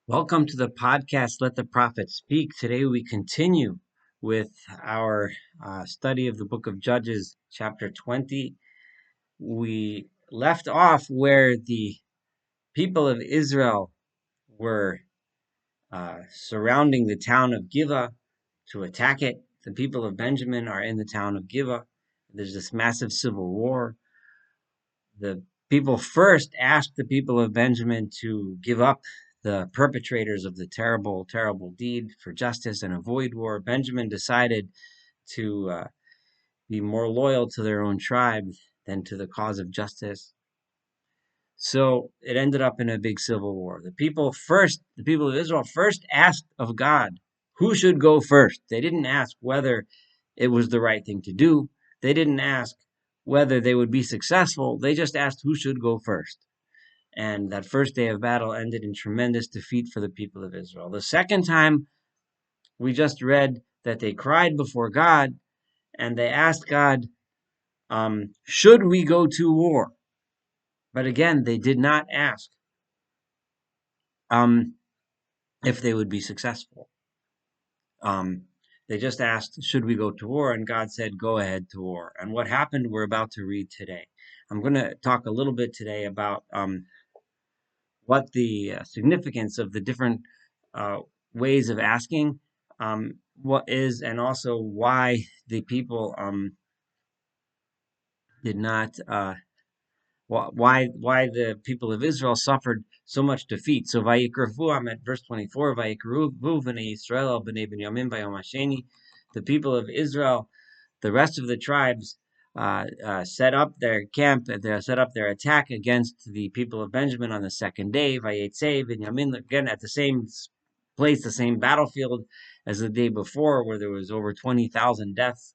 Welcome to the podcast, Let the Prophet Speak. Today we continue with our study of the book of Judges, chapter 20. We left off where the people of Israel were surrounding the town of Gibeah to attack it. The people of Benjamin are in the town of Gibeah. There's this massive civil war. The people first asked the people of Benjamin to give up the perpetrators of the terrible, terrible deed for justice and avoid war. Benjamin decided to be more loyal to their own tribe than to the cause of justice. So it ended up in a big civil war. The people of Israel first asked of God who should go first. They didn't ask whether it was the right thing to do. They didn't ask whether they would be successful. They just asked who should go first. And that first day of battle ended in tremendous defeat for the people of Israel. The second time, we just read that they cried before God and they asked God, should we go to war? But again, they did not ask um, if they would be successful. Um, they just asked, should we go to war? And God said, go ahead to war. And what happened, we're about to read today. I'm going to talk a little bit today about what the significance of the different uh, ways of asking what is, and also why the people did not why the people of Israel suffered so much defeat. So Vayikrevu, I'm at verse 24. Vayikrevu b'nei Yisrael b'nei Benjamin bayom hasheni. The people of Israel, the rest of the tribes, set up their camp. They set up their attack against the people of Benjamin on the second day. Vayetze Benjamin, again at the same place, the same battlefield as the day before, where there was over 20,000 deaths.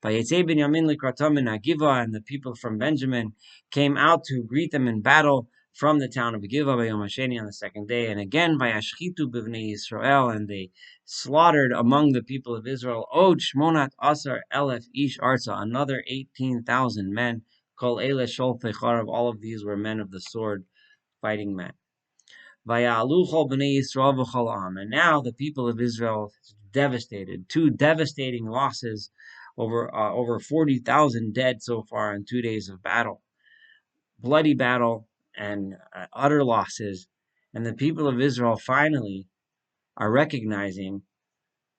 Vayetze Benjamin likratam in Agiva, and the people from Benjamin came out to greet them in battle from the town of Agiva bayom hasheni on the second day. And again, vayashchitu b'nei Yisrael, and they slaughtered among the people of Israel od shmonat asar elef ish arza, another 18,000 men. Kol ele sholfei charav, all of these were men of the sword, fighting men. Vaya'alu chol b'nei Yisrael v'chol am. And now the people of Israel devastated. Two devastating losses, over 40,000 dead so far in 2 days of battle. Bloody battle and utter losses. And the people of Israel finally are recognizing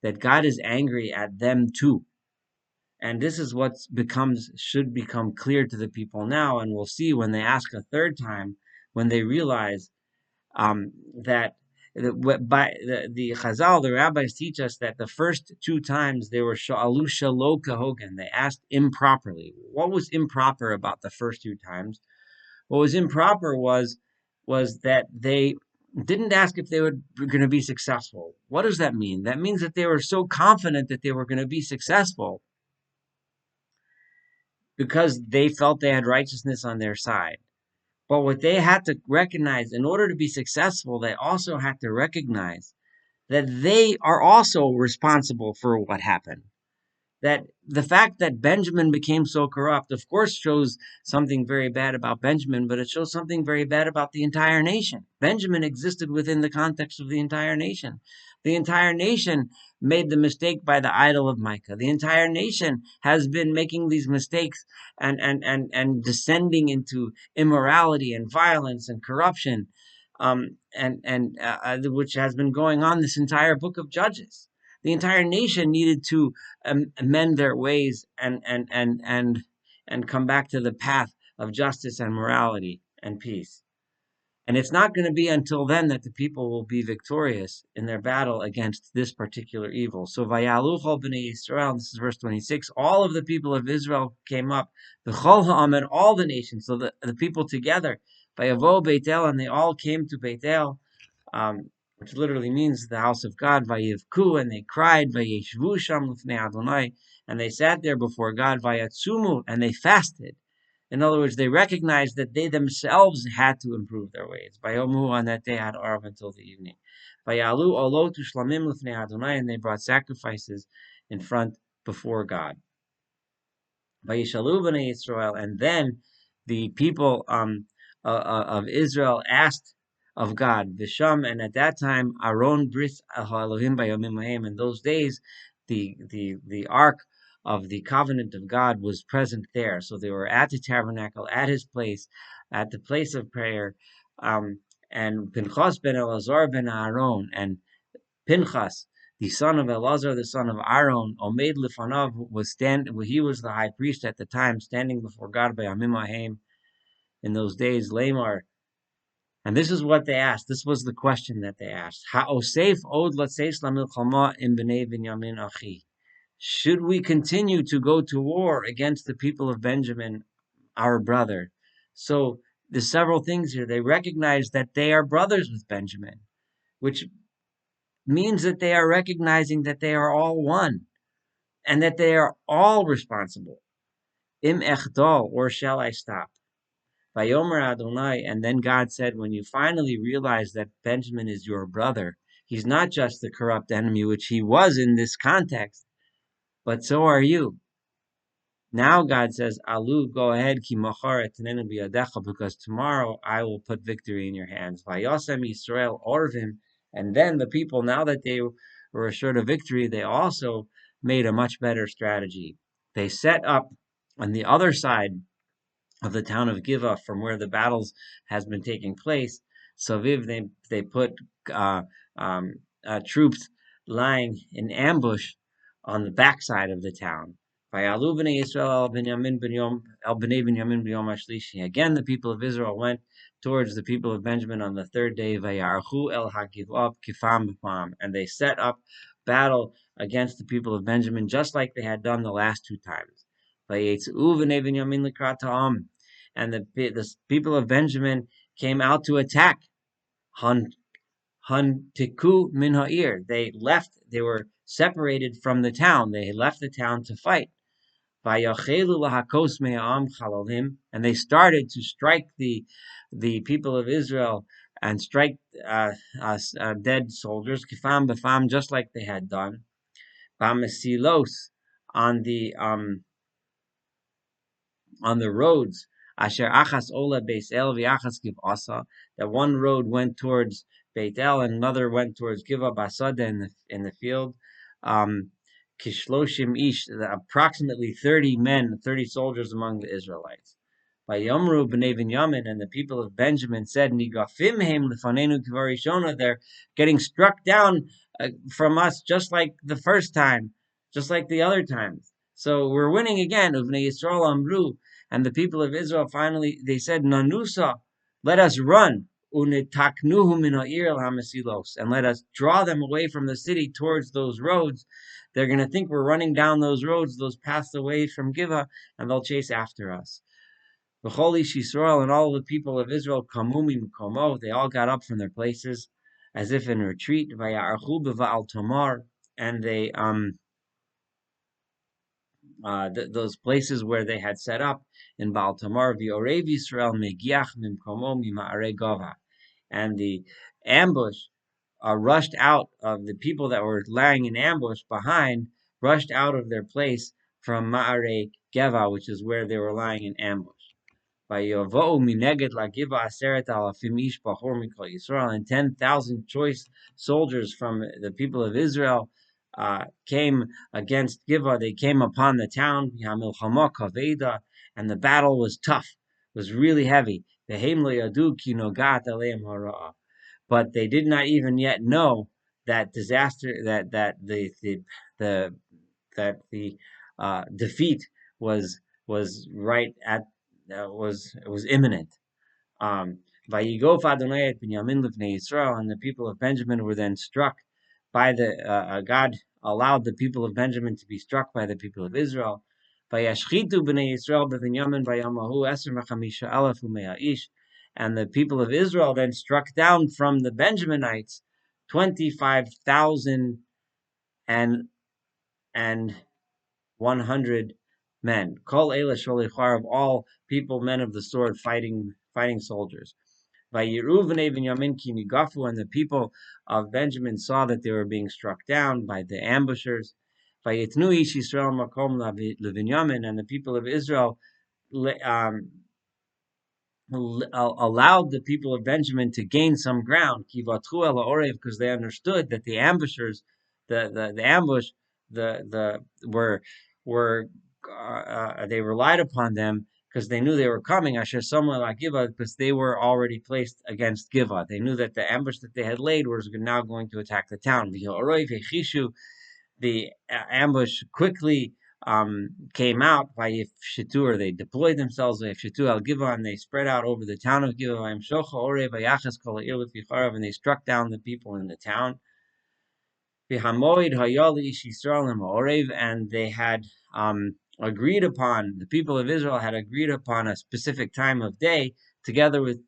that God is angry at them too. And this is what should become clear to the people now. And we'll see when they ask a third time, when they realize that by the Chazal, the rabbis teach us that the first two times they were sha'alu shalo kahogan, they asked improperly. What was improper about the first two times? What was improper was that they didn't ask if they were going to be successful. What does that mean? That means that they were so confident that they were going to be successful because they felt they had righteousness on their side. But what they had to recognize, in order to be successful, they also had to recognize that they are also responsible for what happened. That the fact that Benjamin became so corrupt, of course, shows something very bad about Benjamin, but it shows something very bad about the entire nation. Benjamin existed within the context of the entire nation. The entire nation made the mistake by the idol of Micah. The entire nation has been making these mistakes and descending into immorality and violence and corruption, which has been going on this entire book of Judges. The entire nation needed to amend their ways and come back to the path of justice and morality and peace. And it's not going to be until then that the people will be victorious in their battle against this particular evil. So Vayalu chol b'nei Yisrael, this is verse 26, all of the people of Israel came up, the chol ha'am, and all the nations, so the people together, Vayavo Beitel, and they all came to Beitel, which literally means the house of God, Vayivku, and they cried, Vayeshvu sham l'fnei Adonai, and they sat there before God, Vayatsumu, and they fasted. In other words, they recognized that they themselves had to improve their ways. Vayomu, on that day had Arv until the evening. Vayalu olot ushlamim l'fnei Adonai, and they brought sacrifices in front before God. Vayishalu b'nei Yisrael, and then the people of Israel asked of God, Visham, and at that time, Aron Bris Elohim Bayomim Haim. In those days, the ark of the covenant of God was present there. So they were at the tabernacle, at his place, at the place of prayer. Um, and Pinchas ben Elazar ben Aaron, and Pinchas, the son of Elazar, the son of Aaron, Omed Lifanav, he was the high priest at the time, standing before God by Amim Haim in those days, Lamar. And this is what they asked. This was the question that they asked. Ha'osef od latzeis lamilchama im bnei Benjamin achi. Should we continue to go to war against the people of Benjamin, our brother? So there's several things here. They recognize that they are brothers with Benjamin, which means that they are recognizing that they are all one and that they are all responsible. Im echdal, or shall I stop? Vayomer Adonai, and then God said, when you finally realize that Benjamin is your brother, he's not just the corrupt enemy, which he was in this context, but so are you. Now God says, Alu, go ahead, ki machar etenenu biyadecha, because tomorrow I will put victory in your hands. Vayosem Yisrael orvim, and then the people, now that they were assured of victory, they also made a much better strategy. They set up on the other side of the town of Giva, from where the battles has been taking place. Saviv, they put uh, um, troops lying in ambush on the backside of the town. Again, the people of Israel went towards the people of Benjamin on the third day, and they set up battle against the people of Benjamin, just like they had done the last two times. And the people of Benjamin came out to attack. Tiku min ha'ir. They left. They were separated from the town. They left the town to fight. And they started to strike the people of Israel and strike dead soldiers, kifam b'fam, just like they had done. Bamesilos, on the roads, asher achas ola Beis El v'achas Giv Asa, that one road went towards Beit El and another went towards Giva Basada in the field. Kishloshim ish, approximately 30 men, 30 soldiers among the Israelites. By Yomru b'nei Benjamin, and the people of Benjamin said, Nigafim heim lefanenu kivarishona, they're getting struck down from us just like the first time, just like the other times. So we're winning again. Uvnei Yisrael amru, and the people of Israel finally, they said, Nanusa, let us run. Unitaknuhu min ha'ir el hamesilos, and let us draw them away from the city towards those roads. They're going to think we're running down those roads, those paths away from Giva, and they'll chase after us. V'chol ish Yisrael, and all the people of Israel, kamumi mikomo, they all got up from their places, as if in retreat. Vayarchu b'va'al tomar, and they those places where they had set up in Baal Tamar, v'orev Yisrael megiach mimkomo mima'arei gova, and the ambush rushed out of the people that were lying in ambush behind, rushed out of their place from Ma'arei Geva, which is where they were lying in ambush. And 10,000 choice soldiers from the people of Israel came against Giva. They came upon the town, and the battle was tough, was really heavy. But they did not even yet know that disaster, the that the defeat was right at was imminent. Vayigof Adonai et Binyamin livnei Yisrael, and the people of Benjamin were then struck by God allowed the people of Benjamin to be struck by the people of Israel. Vayashchitu b'nei Yisrael b'Binyamin vayamahu eser mechamisha alef u'mea ish, and the people of Israel then struck down from the Benjaminites 25,000 and 100 men. Kol Eila Sholichar, of all people, men of the sword, fighting soldiers. Vayiru v'nei Binyamin ki nigafu, and the people of Benjamin saw that they were being struck down by the ambushers. Vayitnu ish Yisrael makom leVinyamin, and the people of Israel allowed the people of Benjamin to gain some ground, because they understood that the ambushers, the ambush, the were they relied upon them because they knew they were coming. Asher somewhere like Giva, because they were already placed against Giva. They knew that the ambush that they had laid was now going to attack the town. The ambush quickly came out by Shitur. They deployed themselves by Shitur al Giva, and they spread out over the town of Giva. And they struck down the people in the town. And they had agreed upon, the people of Israel had agreed upon a specific time of day, together with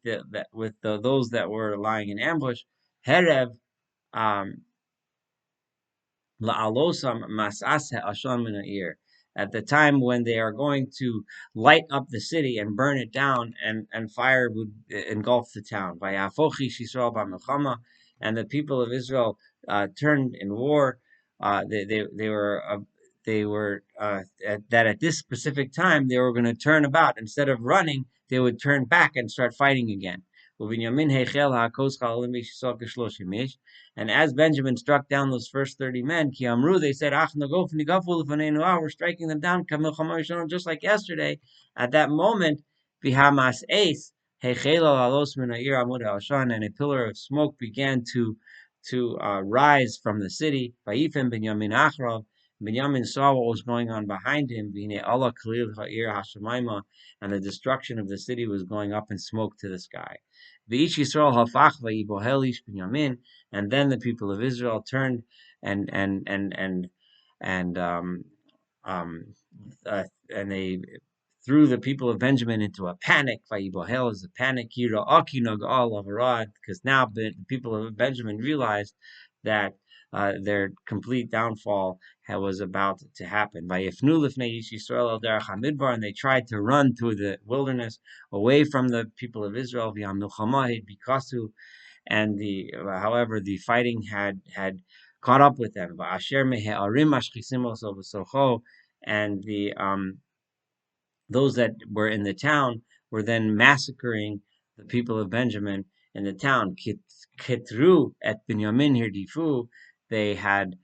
those that were lying in ambush. Herev, um, La'alosam mas'as ha'asham min ha'ir. At the time when they are going to light up the city and burn it down, and fire would engulf the town. Vayafochi Yisrael b'milchama, and the people of Israel turned in war. They were that at this specific time they were going to turn about. Instead of running, they would turn back and start fighting again. And as Benjamin struck down those first 30 men, Ki Amru, they said, Ach nagof nigafu lefaneinu, we're striking them down, kamil chamar just like yesterday. At that moment, Bihamas Ace, Hechela alos min ha'ir amud ha'ashan, and a pillar of smoke began to rise from the city. Vayifem Benjamin achrav, Benjamin saw what was going on behind him, V'hine Allah kalil ha'ir hashemayma, and the destruction of the city was going up in smoke to the sky. V'ish Yisrael hafach vayibohel ish Benjamin, and then the people of Israel turned and and and and and um, and they threw the people of Benjamin into a panic. Vayibohel is a panic. Because now the people of Benjamin realized that their complete downfall was about to happen. And they tried to run through the wilderness away from the people of Israel. And however the fighting had caught up with them. And those that were in the town were then massacring the people of Benjamin in the town. Ketru at Binyamin Hirdifu, they had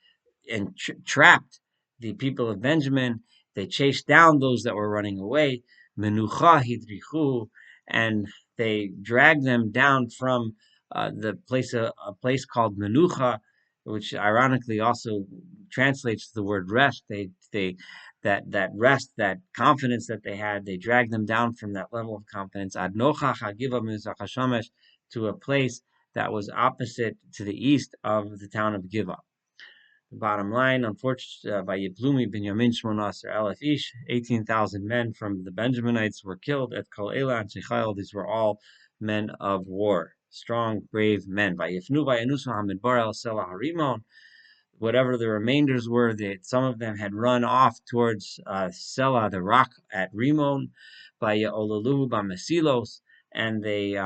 entrapped the people of Benjamin. They chased down those that were running away. Menucha hidrichu, and they dragged them down from the place, a place called Menucha, which ironically also translates to the word rest. They that rest, that confidence that they had, they dragged them down from that level of confidence. Ad nochach hagiva mizrach hashamesh, to a place that was opposite to the east of the town of Giva. The bottom line, unfortunately, by Yiblumi Benjamin Shmonaser Aleph Ish, 18,000 men from the Benjaminites were killed at Kol Ela and Shechail. These were all men of war, strong, brave men. By Yifnu by Anusa Hamidbar El Selah Harimon, whatever the remainders were, that some of them had run off towards Selah, the rock at Rimon, by Olaluhu by Mesilos, and they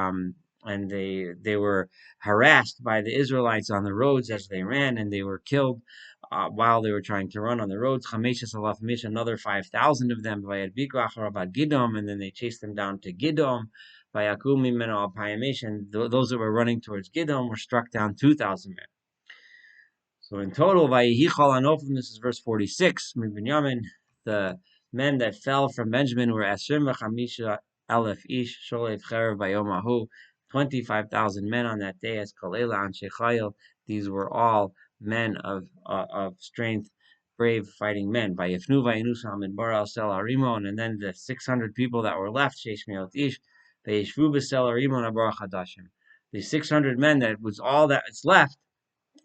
were harassed by the Israelites on the roads as they ran, and they were killed while they were trying to run on the roads. Chameshes alaf mish, another 5,000 of them by Adbiku Acharabad Gidom, and then they chased them down to Gidom. By Akumi men al Payamish, and those that were running towards Gidom were struck down 2,000 men. So in total, Vayihichal Anofim, this is verse 46, Benjamin, the men that fell from Benjamin were Asrim v'chamisha Aleph Ish, Sholev Cherev Bayomahu, 25,000 men on that day, as Kalela Anshe Chayil. These were all men of strength, brave fighting men. Vayifnu Vayinusha Midbar al Sel Arimon, and then the 600 people that were left, Sheish Meot Ish, Vayishvu B'Sel Arimon Abar Chadashim. The 600 men, that was all that's left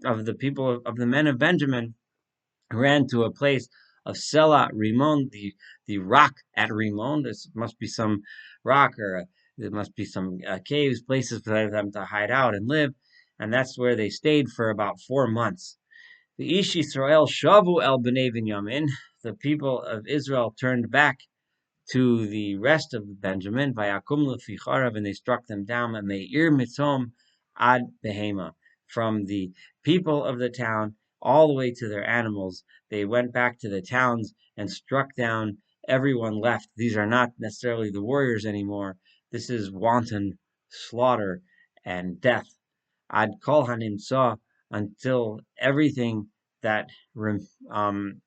of the people of the men of Benjamin, ran to a place of Selah Rimon, the rock at Rimon. This must be some rock, or there must be some caves, places for them to hide out and live. And that's where they stayed for about 4 months. The Ish Yisrael Shavu El B'nei Binyamin, the people of Israel turned back to the rest of Benjamin, Vayakum Leficharav, and they struck them down, and Meir Mitzom Ad Behema, from the people of the town all the way to their animals. They went back to the towns and struck down everyone left. These are not necessarily the warriors anymore, This is wanton slaughter and death. Ad kol hanimtza, until everything that um,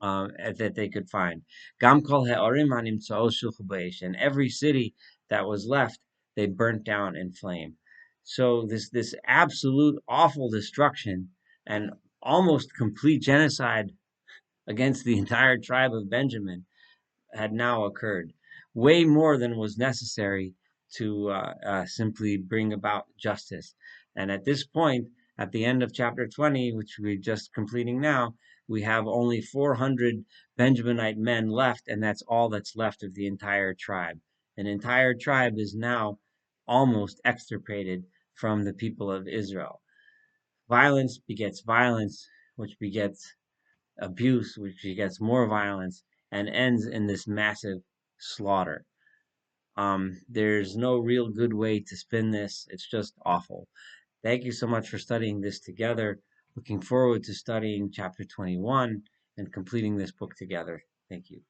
that they could find. Gam kol ha'orim hanimtzaot shulchu b'esh, and every city that was left, they burnt down in flame. So this absolute awful destruction and almost complete genocide against the entire tribe of Benjamin had now occurred, way more than was necessary to simply bring about justice. And at this point, at the end of chapter 20, which we're just completing now, we have only 400 Benjaminite men left, and that's all that's left of the entire tribe. An entire tribe is now almost extirpated from the people of Israel. Violence begets violence, which begets abuse, which begets more violence, and ends in this massive slaughter. There's no real good way to spin this. It's just awful. Thank you so much for studying this together. Looking forward to studying chapter 21 and completing this book together. Thank you.